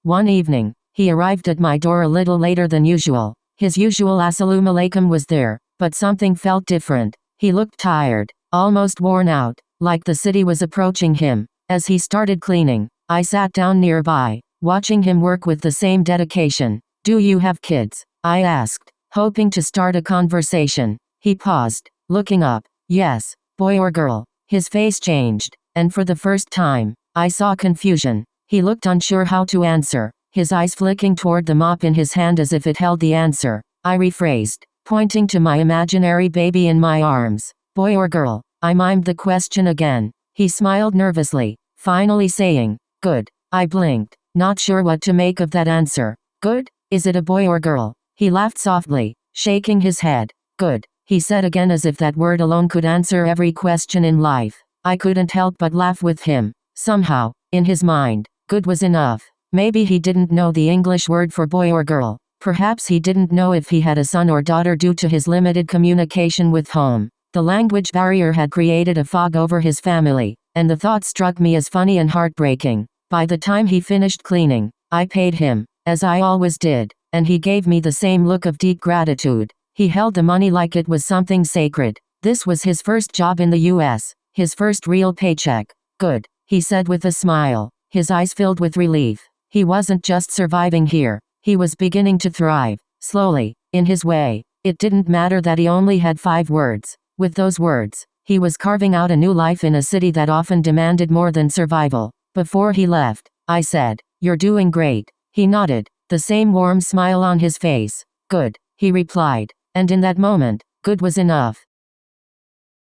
One evening, he arrived at my door a little later than usual. His usual Assalamu alaikum was there, but something felt different. He looked tired, almost worn out, like the city was approaching him. As he started cleaning, I sat down nearby, watching him work with the same dedication. "Do you have kids?" I asked, hoping to start a conversation. He paused, looking up. "Yes, boy or girl?" His face changed, and for the first time, I saw confusion. He looked unsure how to answer, his eyes flicking toward the mop in his hand as if it held the answer. I rephrased, pointing to my imaginary baby in my arms. "Boy or girl?" I mimed the question again. He smiled nervously, finally saying, "Good." I blinked, not sure what to make of that answer. "Good? Is it a boy or girl?" He laughed softly, shaking his head. "Good," he said again, as if that word alone could answer every question in life. I couldn't help but laugh with him. Somehow, in his mind, good was enough. Maybe he didn't know the English word for boy or girl. Perhaps he didn't know if he had a son or daughter due to his limited communication with home. The language barrier had created a fog over his family, and the thought struck me as funny and heartbreaking. By the time he finished cleaning, I paid him, as I always did, and he gave me the same look of deep gratitude. He held the money like it was something sacred. This was his first job in the US, his first real paycheck. "Good," he said with a smile, his eyes filled with relief. He wasn't just surviving here, he was beginning to thrive, slowly, in his way. It didn't matter that he only had 5 words. With those words, he was carving out a new life in a city that often demanded more than survival. Before he left, I said, "You're doing great." He nodded, the same warm smile on his face. "Good," he replied, and in that moment, good was enough.